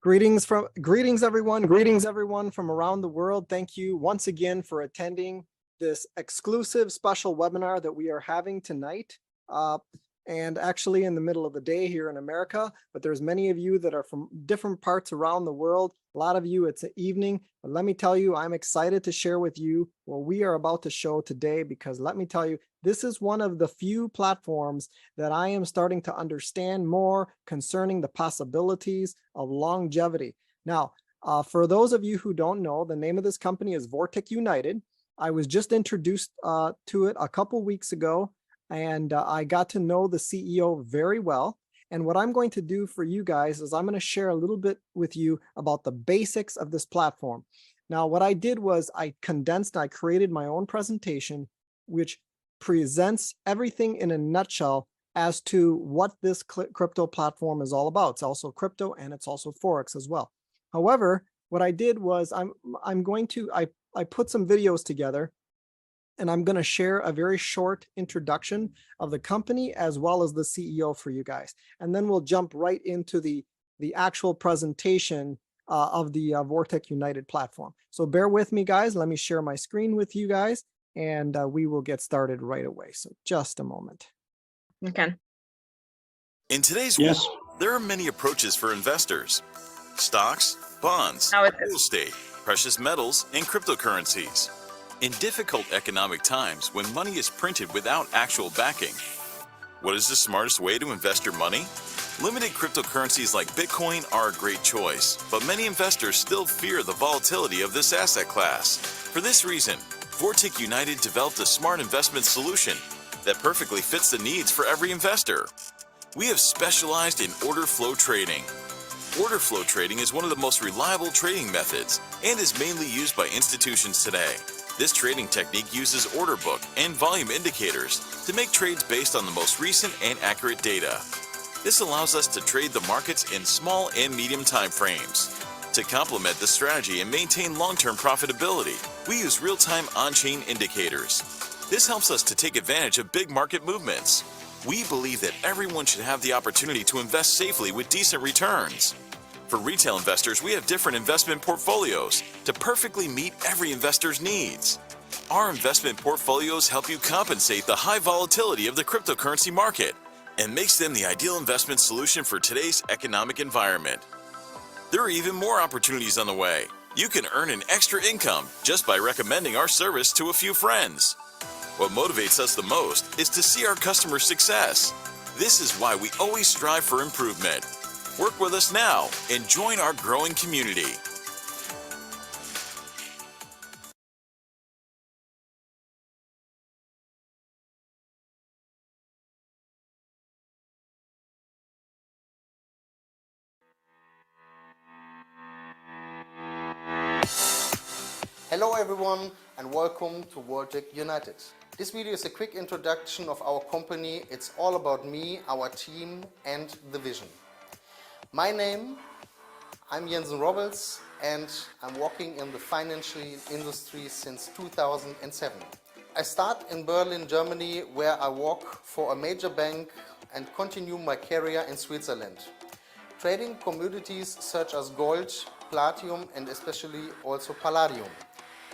Greetings everyone from around the world. Thank you once again for attending this exclusive special webinar that we are having tonight. And actually in the middle of the day here in America, but there's many of you that are from different parts around the world. A lot of you, it's an evening, but let me tell you, I'm excited to share with you what we are about to show today, because let me tell you, this is one of the few platforms that I am starting to understand more concerning the possibilities of longevity. Now, for those of you who don't know, the name of this company is Vortic United. I was just introduced to it a couple weeks ago, and I got to know the CEO very well. And what I'm going to do for you guys is I'm going to share a little bit with you about the basics of this platform. Now, what I did was I created my own presentation, which presents everything in a nutshell as to what this crypto platform is all about. It's also crypto and it's also Forex as well. However, what I did was I put some videos together, and I'm going to share a very short introduction of the company as well as the CEO for you guys. And then we'll jump right into the actual presentation of the Vortic United platform. So bear with me, guys. Let me share my screen with you guys, and we will get started right away. So just a moment. Okay. In today's world, there are many approaches for investors: stocks, bonds, real estate, precious metals, and cryptocurrencies. In difficult economic times, when money is printed without actual backing, what is the smartest way to invest your money? Limited cryptocurrencies like Bitcoin are a great choice, but many investors still fear the volatility of this asset class. For this reason, Vortic United developed a smart investment solution that perfectly fits the needs for every investor. We have specialized in order flow trading. Order flow trading is one of the most reliable trading methods and is mainly used by institutions today. This trading technique uses order book and volume indicators to make trades based on the most recent and accurate data. This allows us to trade the markets in small and medium time frames. To complement this strategy and maintain long-term profitability, we use real-time on-chain indicators. This helps us to take advantage of big market movements. We believe that everyone should have the opportunity to invest safely with decent returns. For retail investors, we have different investment portfolios to perfectly meet every investor's needs. Our investment portfolios help you compensate the high volatility of the cryptocurrency market and makes them the ideal investment solution for today's economic environment. There are even more opportunities on the way. You can earn an extra income just by recommending our service to a few friends. What motivates us the most is to see our customers' success. This is why we always strive for improvement. Work with us now and join our growing community. Hello everyone and welcome to Vortic United. This video is a quick introduction of our company. It's all about me, our team and the vision. My name, I'm Jensen Robbels and I'm working in the financial industry since 2007. I start in Berlin, Germany, where I work for a major bank and continue my career in Switzerland, trading commodities such as gold, platinum and especially also palladium.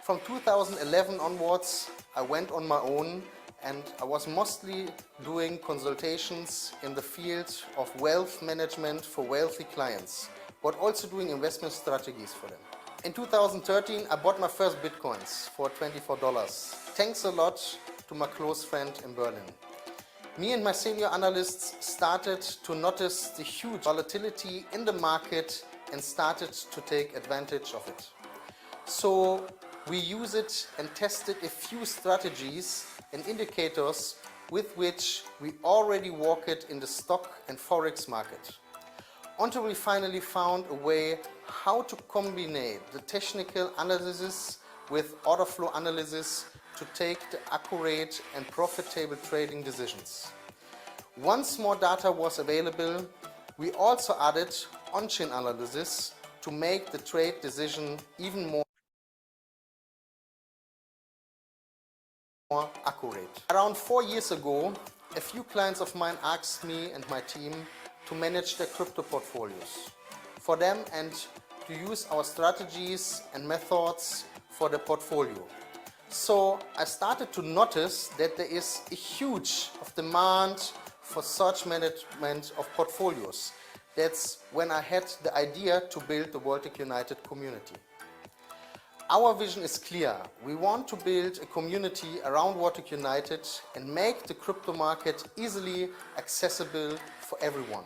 From 2011 onwards, I went on my own and I was mostly doing consultations in the field of wealth management for wealthy clients, but also doing investment strategies for them. In 2013, I bought my first Bitcoins for $24. Thanks a lot to my close friend in Berlin. Me and my senior analysts started to notice the huge volatility in the market and started to take advantage of it. So we use it and tested a few strategies and indicators with which we already work it in the stock and forex market, until we finally found a way how to combine the technical analysis with order flow analysis to take the accurate and profitable trading decisions. Once more data was available, we also added on-chain analysis to make the trade decision even more accurate. Around 4 years ago, a few clients of mine asked me and my team to manage their crypto portfolios. for them and to use our strategies and methods for the portfolio. So I started to notice that there is a huge demand for such management of portfolios. That's when I had the idea to build the Vortic United community. Our vision is clear. We want to build a community around Vortic United and make the crypto market easily accessible for everyone.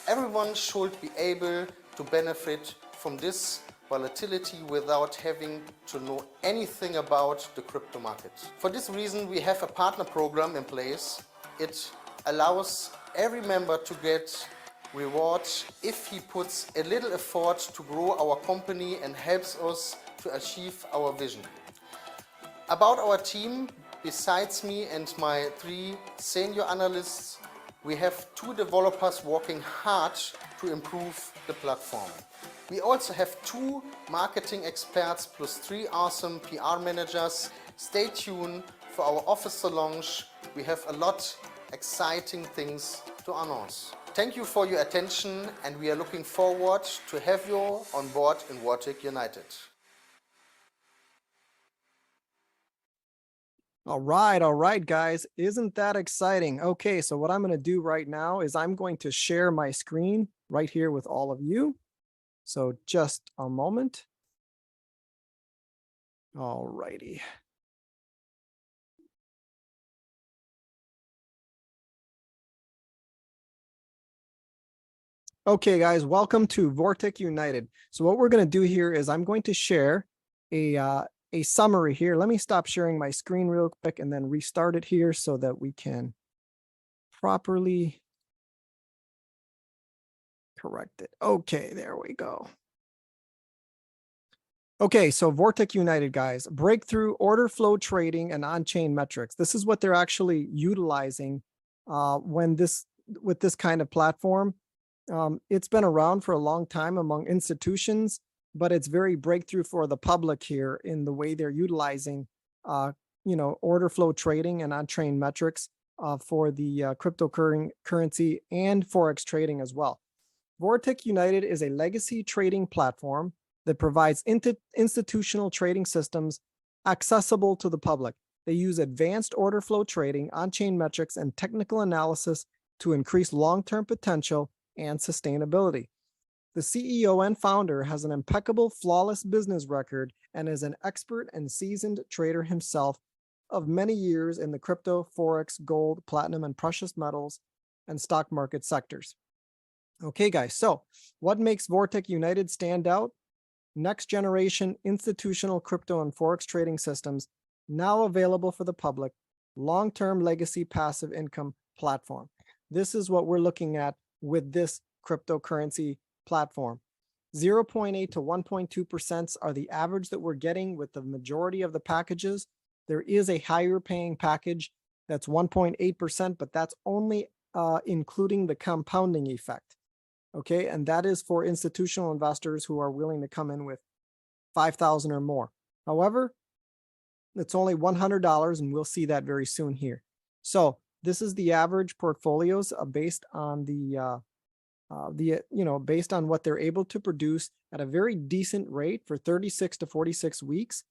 Everyone should be able to benefit from this volatility without having to know anything about the crypto market. For this reason, we have a partner program in place. It allows every member to get rewards if he puts a little effort to grow our company and helps us to achieve our vision. About our team, besides me and my 3 senior analysts, we have 2 developers working hard to improve the platform. We also have 2 marketing experts plus 3 awesome PR managers. Stay tuned for our officer launch. We have a lot exciting things to announce. Thank you for your attention, and we are looking forward to have you on board in Vortic United. All right, guys. Isn't that exciting? Okay, so what I'm going to do right now is I'm going to share my screen right here with all of you. So just a moment. All righty. Okay, guys, welcome to Vortic United. So what we're going to do here is I'm going to share a summary here. Let me stop sharing my screen real quick and then restart it here so that we can properly correct it. Okay, there we go. Okay, so Vortic United, guys, breakthrough order flow trading and on-chain metrics. This is what they're actually utilizing with this kind of platform. It's been around for a long time among institutions, but it's very breakthrough for the public here in the way they're utilizing, order flow trading and on-chain metrics for the cryptocurrency and Forex trading as well. Vortic United is a legacy trading platform that provides institutional trading systems accessible to the public. They use advanced order flow trading, on-chain metrics, and technical analysis to increase long-term potential and sustainability. The CEO and founder has an impeccable, flawless business record and is an expert and seasoned trader himself of many years in the crypto, Forex, gold, platinum, and precious metals and stock market sectors. Okay, guys, so what makes Vortic United stand out? Next generation institutional crypto and Forex trading systems now available for the public, long-term legacy passive income platform. This is what we're looking at with this cryptocurrency platform. 0.8 to 1.2% are the average that we're getting with the majority of the packages. There is a higher paying package that's 1.8%, but that's only including the compounding effect. Okay, and that is for institutional investors who are willing to come in with 5,000 or more. However, it's only $100, and we'll see that very soon here. So this is the average portfolios based on based on what they're able to produce at a very decent rate for 36 to 46 weeks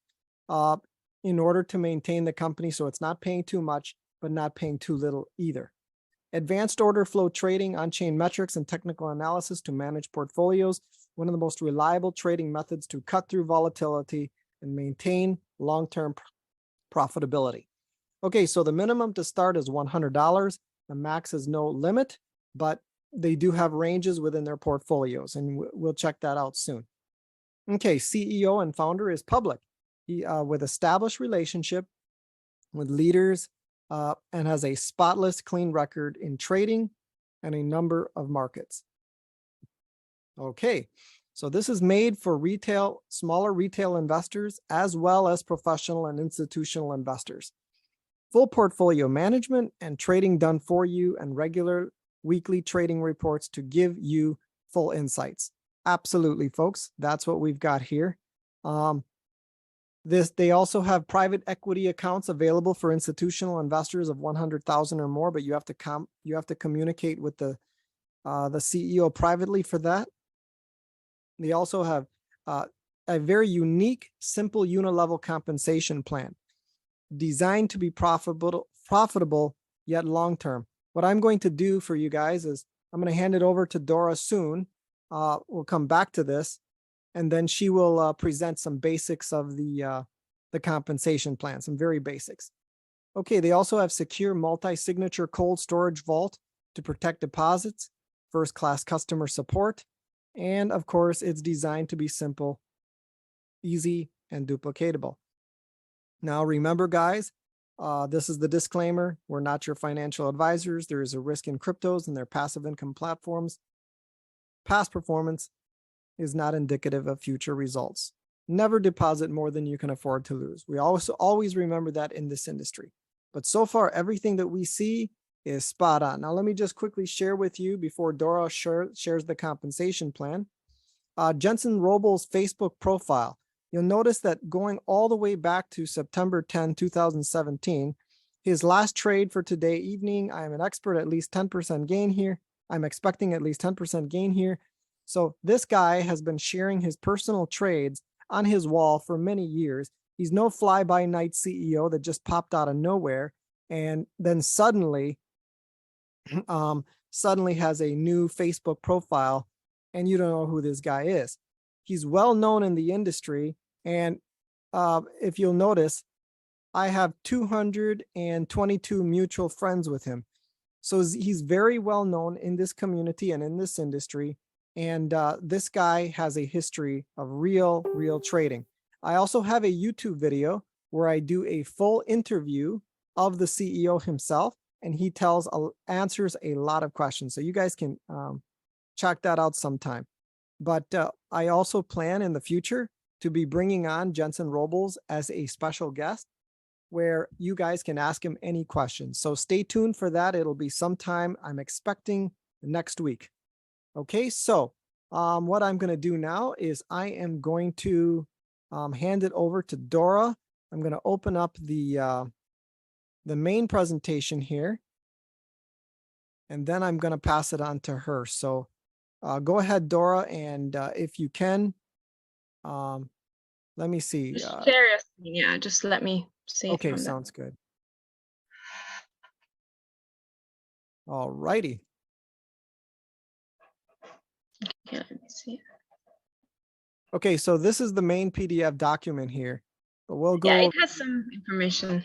in order to maintain the company. So it's not paying too much, but not paying too little either. Advanced order flow trading, on-chain metrics, and technical analysis to manage portfolios, one of the most reliable trading methods to cut through volatility and maintain long-term profitability. Okay, so the minimum to start is $100. The max is no limit, but they do have ranges within their portfolios, and we'll check that out soon. Okay, CEO and founder is public. He with established relationship with leaders and has a spotless, clean record in trading and a number of markets. Okay, so this is made for smaller retail investors as well as professional and institutional investors. Full portfolio management and trading done for you, and regular weekly trading reports to give you full insights. Absolutely, folks. That's what we've got here. They also have private equity accounts available for institutional investors of 100,000 or more, but you have to communicate with the CEO privately for that. They also have a very unique, simple unilevel compensation plan designed to be profitable yet long-term. What I'm going to do for you guys is I'm going to hand it over to Dora soon. We'll come back to this, and then she will present some basics of the compensation plan, some very basics. Okay, they also have secure multi-signature cold storage vault to protect deposits, first-class customer support, and of course, it's designed to be simple, easy, and duplicatable. Now, remember, guys, this is the disclaimer. We're not your financial advisors. There is a risk in cryptos and their passive income platforms. Past performance is not indicative of future results. Never deposit more than you can afford to lose. We also always remember that in this industry. But so far, everything that we see is spot on. Now, let me just quickly share with you before Dora shares the compensation plan. Jensen Robles' Facebook profile. You'll notice that going all the way back to September 10, 2017, his last trade for today evening, I am an expert, at least 10% gain here. I'm expecting at least 10% gain here. So this guy has been sharing his personal trades on his wall for many years. He's no fly-by-night CEO that just popped out of nowhere and then suddenly has a new Facebook profile, and you don't know who this guy is. He's well known in the industry, and if you'll notice, I have 222 mutual friends with him. So he's very well known in this community and in this industry, and this guy has a history of real trading. I also have a YouTube video where I do a full interview of the CEO himself, and he answers a lot of questions. So you guys can check that out sometime. But I also plan in the future to be bringing on Jensen Robles as a special guest where you guys can ask him any questions. So stay tuned for that. It'll be sometime, I'm expecting, next week. Okay, so what I'm going to do now is I am going to hand it over to Dora. I'm going to open up the main presentation here, and then I'm going to pass it on to her. So go ahead, Dora, and if you can, let me see. Just share your screen, yeah, just let me see. Okay, sounds good. All righty. Okay, let me see. Okay, so this is the main PDF document here, but we'll go. Yeah, it has some information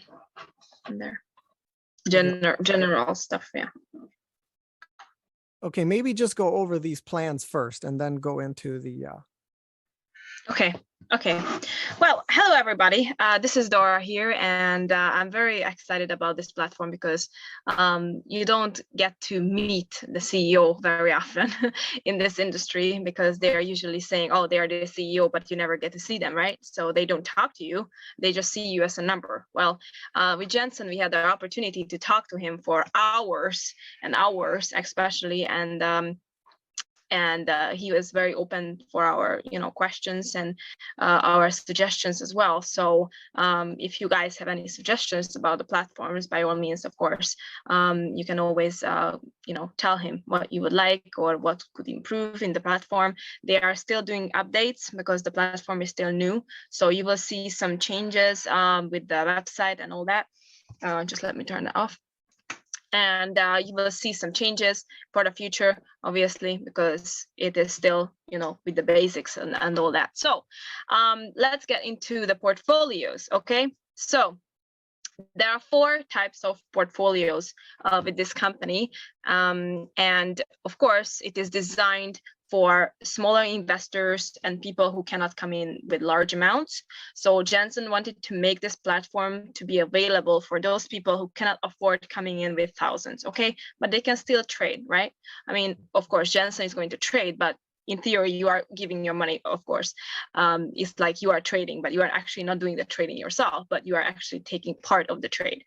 in there. General stuff, yeah. Okay, maybe just go over these plans first and then go into the Okay. Well, hello everybody. This is Dora here, and I'm very excited about this platform because you don't get to meet the CEO very often in this industry, because they are usually saying, oh, they are the CEO, but you never get to see them, right? So they don't talk to you. They just see you as a number. Well, with Jensen, we had the opportunity to talk to him for hours and hours, especially, and he was very open for our questions and our suggestions as well. So if you guys have any suggestions about the platforms, by all means, of course, you can always tell him what you would like or what could improve in the platform. They are still doing updates because the platform is still new, so you will see some changes with the website and all that. Just let me turn that off. And you will see some changes for the future, obviously, because it is still, with the basics and all that. So let's get into the portfolios, okay? So there are 4 types of portfolios with this company. And of course, it is designed for smaller investors and people who cannot come in with large amounts. So Jensen wanted to make this platform to be available for those people who cannot afford coming in with thousands, okay? But they can still trade, right? I mean, of course, Jensen is going to trade, but in theory, you are giving your money, of course. It's like you are trading, but you are actually not doing the trading yourself, but you are actually taking part of the trade.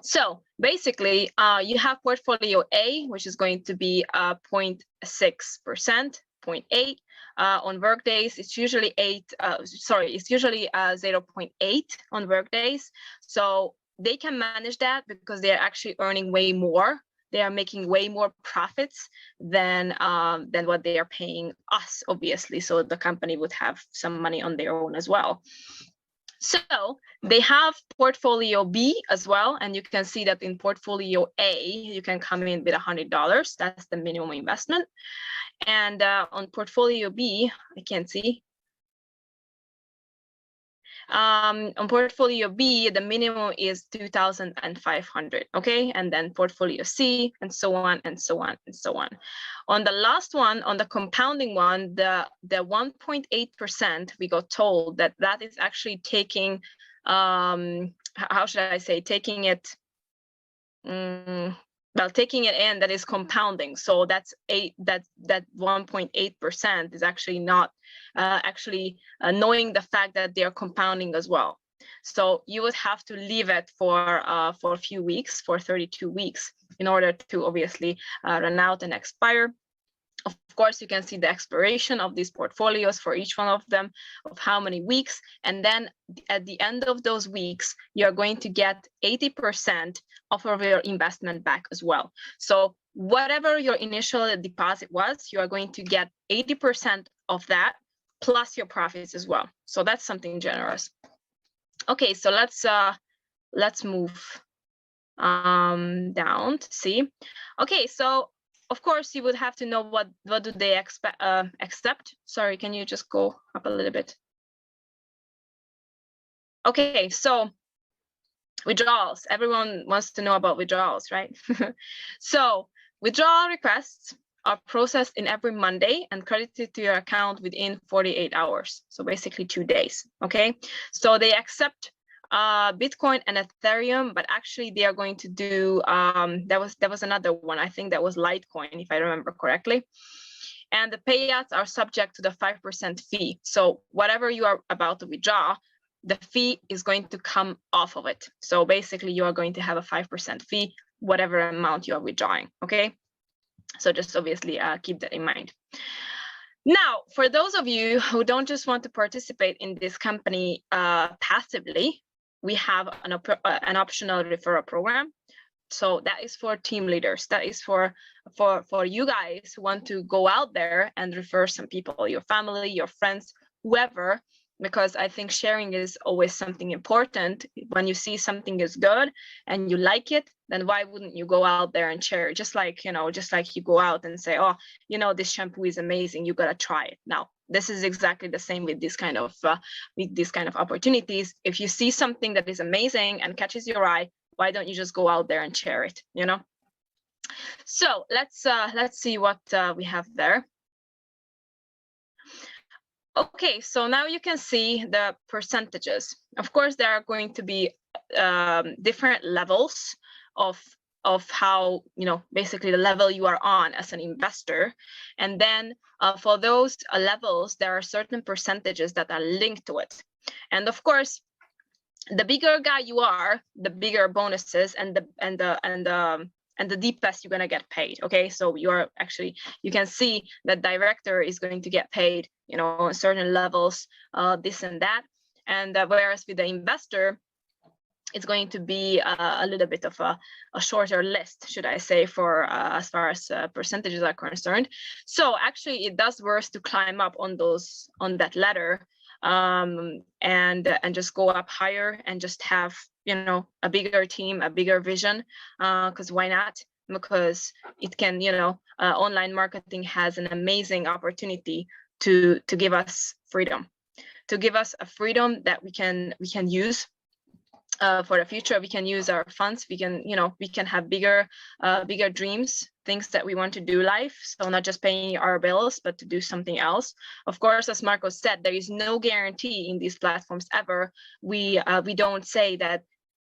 So basically, you have portfolio A, which is going to be 0.6%, 0.8 on work days. It's usually 0.8 on work days. So they can manage that because they're actually earning way more they are making way more profits than what they are paying us, obviously. So the company would have some money on their own as well. So they have portfolio B as well, and you can see that in portfolio A, you can come in with $100. That's the minimum investment. And on portfolio B, I can't see. On portfolio B, the minimum is 2,500, okay? And then portfolio C, and so on, and so on, and so on. On the last one, on the compounding one, the 1.8%, we got told that that is actually taking, how should I say, taking it, well, taking it in, that is compounding. So that's that 1.8% is actually not knowing the fact that they are compounding as well. So you would have to leave it for a few weeks, for 32 weeks, in order to obviously run out and expire. Of course, you can see the expiration of these portfolios for each one of them, of how many weeks. And then at the end of those weeks, you're going to get 80% of your investment back as well. So whatever your initial deposit was, you are going to get 80% of that plus your profits as well. So that's something generous. Okay, so let's move down to see. Okay, so of course, you would have to know what do they accept. Sorry, can you just go up a little bit? Okay, so withdrawals. Everyone wants to know about withdrawals, right? So withdrawal requests are processed in every Monday and credited to your account within 48 hours. So basically 2 days, okay? So they accept Bitcoin and Ethereum, but actually they are going to do, there was another one, I think that was Litecoin, if I remember correctly. And the payouts are subject to the 5% fee. So whatever you are about to withdraw, the fee is going to come off of it. So basically you are going to have a 5% fee, whatever amount you are withdrawing, okay? So just obviously keep that in mind. Now, for those of you who don't just want to participate in this company passively, we have an optional referral program. So that is for team leaders. That is for you guys who want to go out there and refer some people, your family, your friends, whoever, because I think sharing is always something important. When you see something is good and you like it, then why wouldn't you go out there and share it? Just like, just like you go out and say, oh, this shampoo is amazing, you gotta try it. Now, this is exactly the same with this kind of opportunities. If you see something that is amazing and catches your eye, why don't you just go out there and share it, So let's see what we have there. Okay, so now you can see the percentages. Of course, there are going to be different levels of how, basically the level you are on as an investor. And then for those levels, there are certain percentages that are linked to it. And of course, the bigger guy you are, the bigger bonuses and the deepest you're going to get paid. Okay, so you can see that director is going to get paid, on certain levels, this and that. And whereas with the investor, it's going to be a little bit of a shorter list, should I say, for as far as percentages are concerned. So actually, it does worth to climb up on that ladder, and just go up higher and just have a bigger team, a bigger vision, because why not? Because it can, online marketing has an amazing opportunity to give us freedom, to give us a freedom that we can use for the future. We can use our funds. We can have bigger dreams, things that we want to do in life. So not just paying our bills, but to do something else. Of course, as Marco said, there is no guarantee in these platforms ever. We don't say that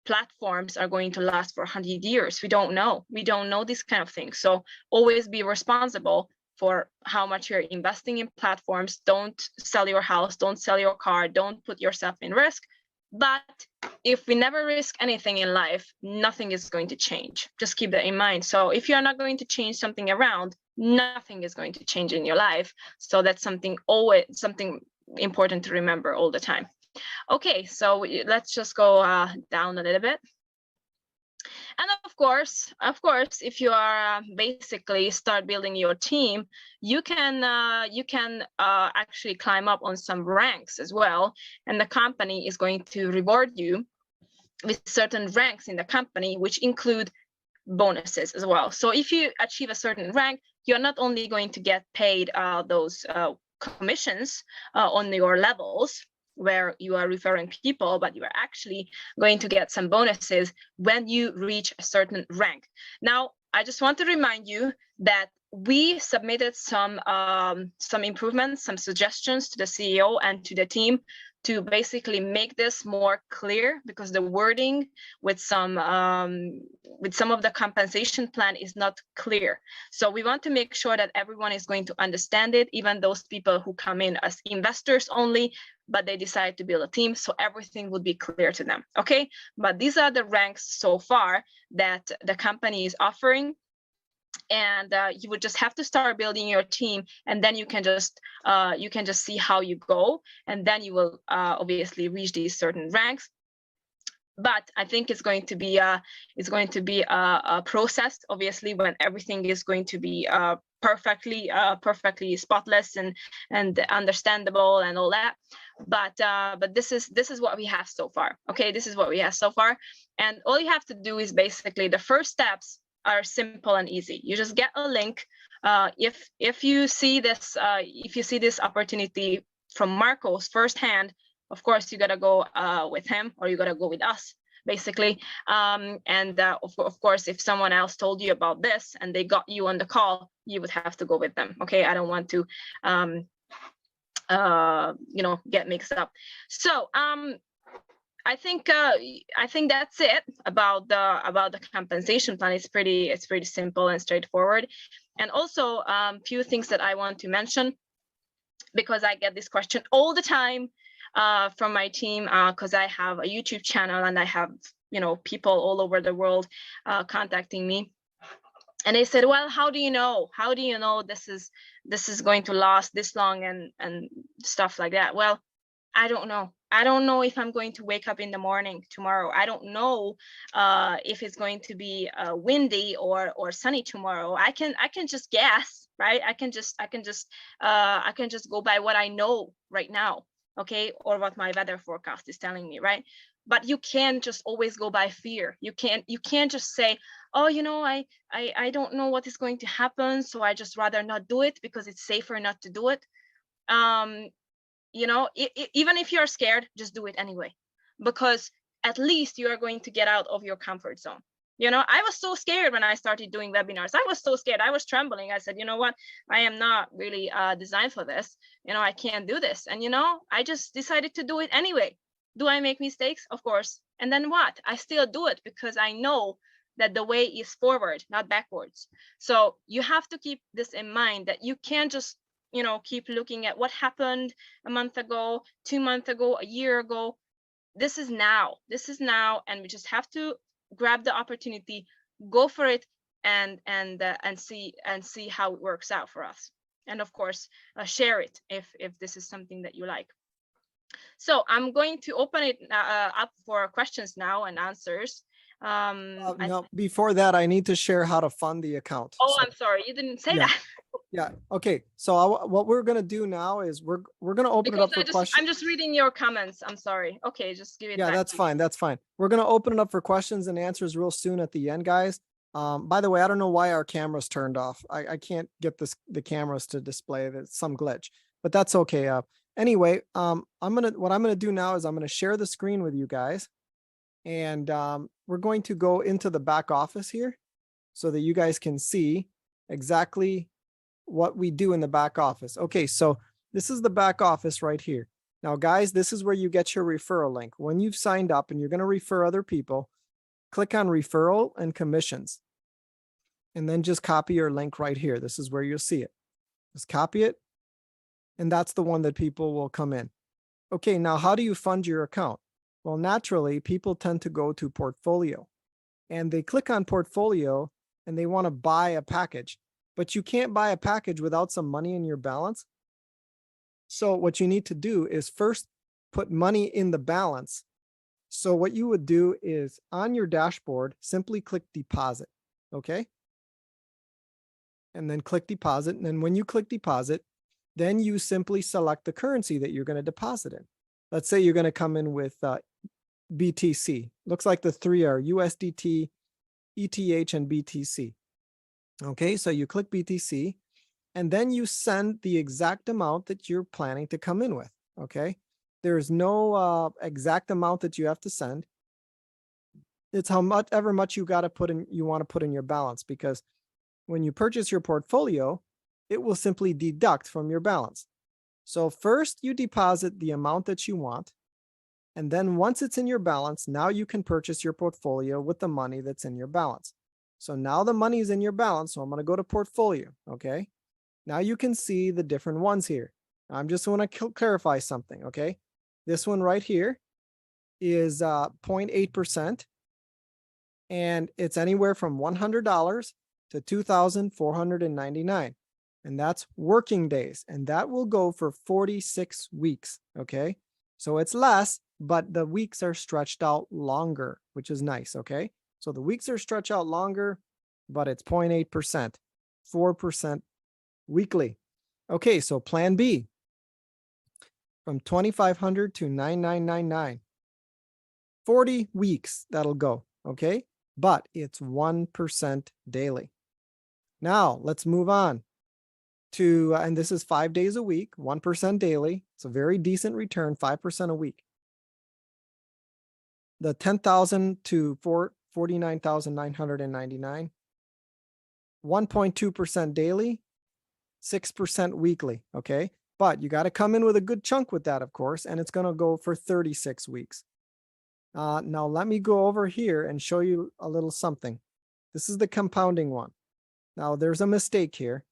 platforms are going to last for 100 years. We don't know. We don't know these kind of things. So always be responsible for how much you're investing in platforms. Don't sell your house. Don't sell your car. Don't put yourself in risk. But if we never risk anything in life, nothing is going to change. Just keep that in mind. So if you're not going to change something around, nothing is going to change in your life. So that's something important to remember all the time. Okay, so let's just go down a little bit. And of course, if you are basically start building your team, you can actually climb up on some ranks as well, and the company is going to reward you with certain ranks in the company, which include bonuses as well. So if you achieve a certain rank, you're not only going to get paid those commissions on your levels where you are referring people, but you are actually going to get some bonuses when you reach a certain rank. Now, I just want to remind you that we submitted some improvements, some suggestions to the CEO and to the team to basically make this more clear, because the wording with some of the compensation plan is not clear. So we want to make sure that everyone is going to understand it, even those people who come in as investors only, but they decide to build a team, so everything would be clear to them. Okay, but these are the ranks so far that the company is offering. And you would just have to start building your team, and then you can just see how you go, and then you will obviously reach these certain ranks. But I think it's going to be a process, obviously, when everything is going to be perfectly spotless and understandable and all that. But this is what we have so far. Okay, this is what we have so far, and all you have to do is basically the first steps are simple and easy. You just get a link. If you see this opportunity from Marcos firsthand, of course you gotta go with him, or you gotta go with us, basically. Of course, if someone else told you about this and they got you on the call, you would have to go with them. Okay, I don't want to get mixed up. So I think that's it about the compensation plan. It's pretty simple and straightforward. And also few things that I want to mention, because I get this question all the time from my team, because I have a YouTube channel and I have people all over the world contacting me, and they said, well, how do you know this is going to last this long and stuff like that? Well, I don't know if I'm going to wake up in the morning tomorrow. I don't know if it's going to be windy or sunny tomorrow. I can just guess, right? I can just go by what I know right now, okay, or what my weather forecast is telling me, right? But you can't just always go by fear. You can't just say, oh, I don't know what is going to happen, so I just rather not do it because it's safer not to do it. Even if you're scared, just do it anyway, because at least you are going to get out of your comfort zone. I was so scared when I started doing webinars. I was so scared. I was trembling. I said, you know what? I am not really designed for this. I can't do this. And, I just decided to do it anyway. Do I make mistakes? Of course. And then what? I still do it because I know that the way is forward, not backwards. So you have to keep this in mind, that you can't just keep looking at what happened a month ago, 2 months ago, a year ago. This is now, and we just have to grab the opportunity, go for it, and see how it works out for us. And of course, share it if this is something that you like. So I'm going to open it up for questions now and answers. No, before that, I need to share how to fund the account. Oh, so, I'm sorry, you didn't say that. Yeah. Okay. So what we're gonna do now is we're gonna open it up for questions. I'm just reading your comments. I'm sorry. Okay, just give it. Yeah, that's fine. That's fine. We're gonna open it up for questions and answers real soon at the end, guys. By the way, I don't know why our camera's turned off. I can't get the cameras to display. There's some glitch, but that's okay. Anyway, what I'm gonna do now is I'm gonna share the screen with you guys, and we're going to go into the back office here so that you guys can see exactly what we do in the back office. Okay, so this is the back office right here. Now, guys, this is where you get your referral link. When you've signed up and you're going to refer other people, click on referral and commissions, and then just copy your link right here. This is where you'll see it. Just copy it, and that's the one that people will come in. Okay, now how do you fund your account? Well, naturally, people tend to go to portfolio, and they click on portfolio and they want to buy a package. But you can't buy a package without some money in your balance. So what you need to do is first put money in the balance So what you would do is on your dashboard, simply click deposit. Okay. And then click deposit. And then when you click deposit, then you simply select the currency that you're going to deposit in. Let's say you're going to come in with BTC. Looks like the three are USDT, ETH, and BTC. Okay, so you click BTC, and then you send the exact amount that you're planning to come in with. Okay, there's no exact amount that you have to send. It's how much ever much you got to put in, you want to put in your balance, because when you purchase your portfolio, it will simply deduct from your balance. So first you deposit the amount that you want. And then once it's in your balance, now you can purchase your portfolio with the money that's in your balance. So now the money is in your balance. So I'm going to go to portfolio. Okay. Now you can see the different ones here. I'm just want to clarify something. Okay. This one right here is 0.8%. And it's anywhere from $100 to $2,499. And that's working days. And that will go for 46 weeks. Okay. So it's less, but the weeks are stretched out longer, which is nice. Okay. So the weeks are stretched out longer, but it's 0.8%, 4% weekly. Okay. So plan B from 2,500 to 9,999, 40 weeks that'll go. Okay. But it's 1% daily. Now let's move on to, and this is 5 days a week, 1% daily. It's a very decent return, 5% a week. The 10,000 to 49,999, 1.2% daily, 6% weekly. Okay. But you got to come in with a good chunk with that, of course, and it's going to go for 36 weeks. Now let me go over here and show you a little something. This is the compounding one. Now there's a mistake here.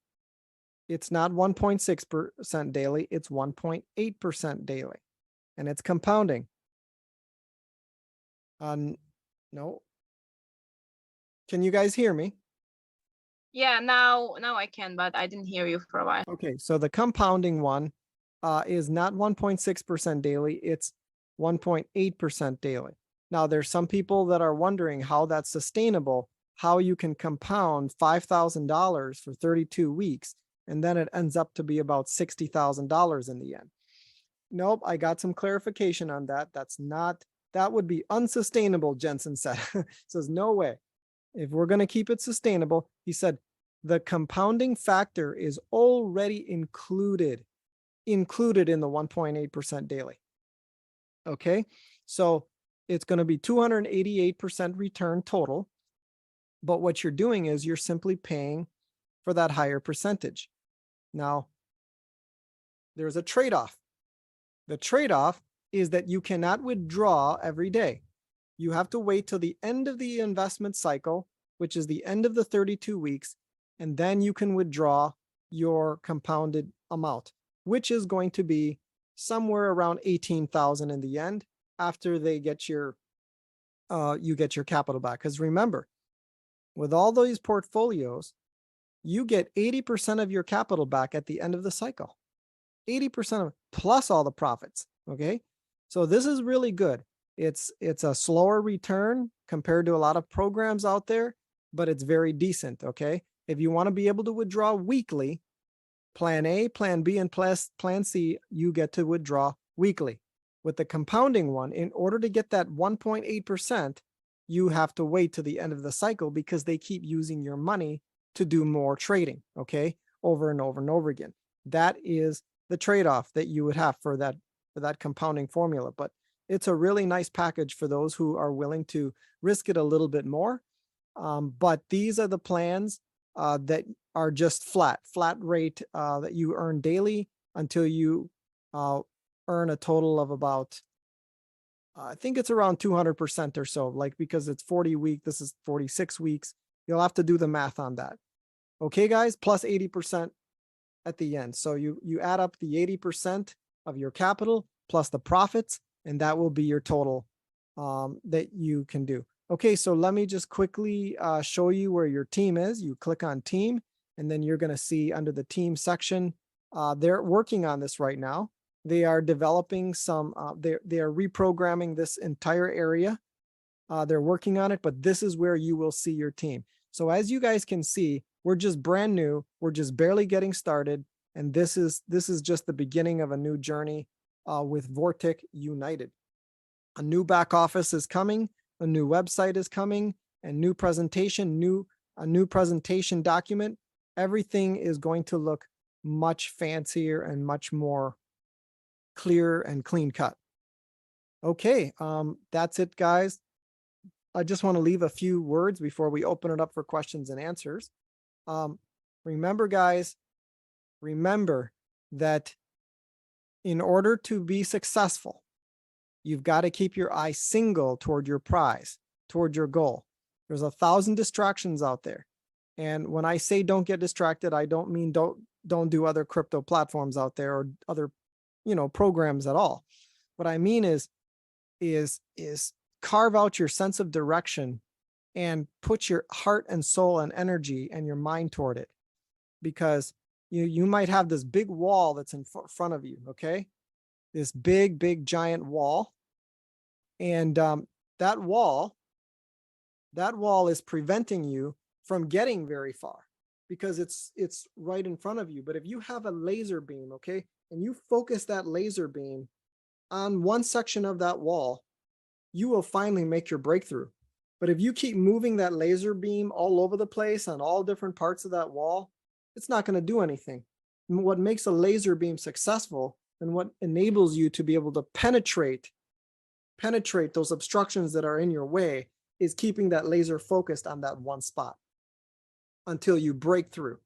It's not 1.6% daily, it's 1.8% daily. And it's compounding. No. Can you guys hear me? Yeah, now I can, but I didn't hear you for a while. Okay, so the compounding one is not 1.6% daily, it's 1.8% daily. Now there's some people that are wondering how that's sustainable, how you can compound $5,000 for 32 weeks. And then it ends up to be about $60,000 in the end. Nope, I got some clarification on that. That would be unsustainable, Jensen said. Says, no way. If we're going to keep it sustainable, he said, the compounding factor is already included in the 1.8% daily. Okay, so it's going to be 288% return total. But what you're doing is you're simply paying for that higher percentage. Now, there's a trade-off. The trade-off is that you cannot withdraw every day. You have to wait till the end of the investment cycle, which is the end of the 32 weeks, and then you can withdraw your compounded amount, which is going to be somewhere around 18,000 in the end after they get your you get your capital back. Because remember, with all these portfolios, you get 80% of your capital back at the end of the cycle. 80% of plus all the profits. Okay. So this is really good. It's a slower return compared to a lot of programs out there, but it's very decent. Okay. If you want to be able to withdraw weekly, plan A, plan B, and plan C, you get to withdraw weekly. With the compounding one, in order to get that 1.8%, you have to wait to the end of the cycle because they keep using your money to do more trading, okay, over and over and over again. That is the trade-off that you would have for that compounding formula. But it's a really nice package for those who are willing to risk it a little bit more. But these are the plans that are just flat rate that you earn daily until you earn a total of about, I think it's around 200% or so, like, because it's 40 weeks, this is 46 weeks. You'll have to do the math on that. Okay, guys, plus 80% at the end. So you add up the 80% of your capital plus the profits, and that will be your total that you can do. Okay, so let me just quickly show you where your team is. You click on team, and then you're going to see under the team section, they're working on this right now. They are developing some, they are reprogramming this entire area. They're working on it, but this is where you will see your team. So as you guys can see, we're just brand new. We're just barely getting started. And this is just the beginning of a new journey with Vortic United. A new back office is coming. A new website is coming. A new presentation, a new presentation document. Everything is going to look much fancier and much more clear and clean cut. Okay, that's it, guys. I just want to leave a few words before we open it up for questions and answers. Remember, guys, remember that in order to be successful, you've got to keep your eye single toward your prize, toward your goal. There's 1,000 distractions out there. And when I say don't get distracted, I don't mean don't do other crypto platforms out there or other, programs at all. What I mean is carve out your sense of direction and put your heart and soul and energy and your mind toward it, because you might have this big wall that's in front of you. Okay. This big giant wall. And that wall is preventing you from getting very far because it's right in front of you. But if you have a laser beam, okay, and you focus that laser beam on one section of that wall, you will finally make your breakthrough. But if you keep moving that laser beam all over the place on all different parts of that wall, it's not going to do anything. And what makes a laser beam successful and what enables you to be able to penetrate those obstructions that are in your way is keeping that laser focused on that one spot until you break through.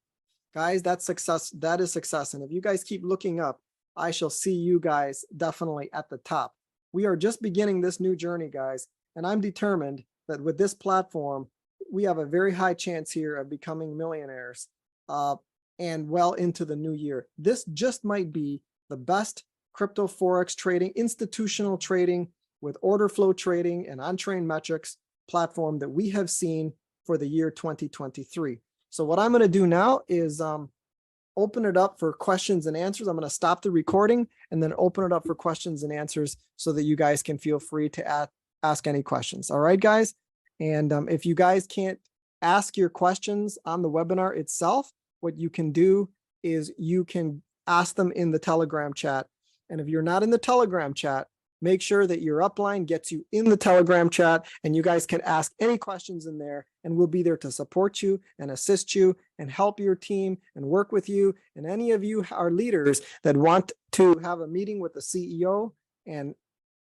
Guys, that's success. That is success. And if you guys keep looking up, I shall see you guys definitely at the top. We are just beginning this new journey, guys. And I'm determined that with this platform, we have a very high chance here of becoming millionaires and well into the new year. This just might be the best crypto Forex trading, institutional trading with order flow trading and on-chain metrics platform that we have seen for the year 2023. So what I'm going to do now is open it up for questions and answers. I'm going to stop the recording and then open it up for questions and answers so that you guys can feel free to ask any questions. All right, guys. And if you guys can't ask your questions on the webinar itself, what you can do is you can ask them in the Telegram chat. And if you're not in the Telegram chat, make sure that your upline gets you in the Telegram chat and you guys can ask any questions in there, and we'll be there to support you and assist you and help your team and work with you. And any of you are leaders that want to have a meeting with the CEO and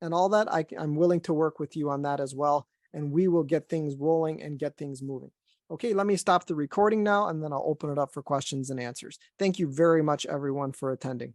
all that, I'm willing to work with you on that as well. And we will get things rolling and get things moving. Okay, let me stop the recording now, and then I'll open it up for questions and answers. Thank you very much, everyone, for attending.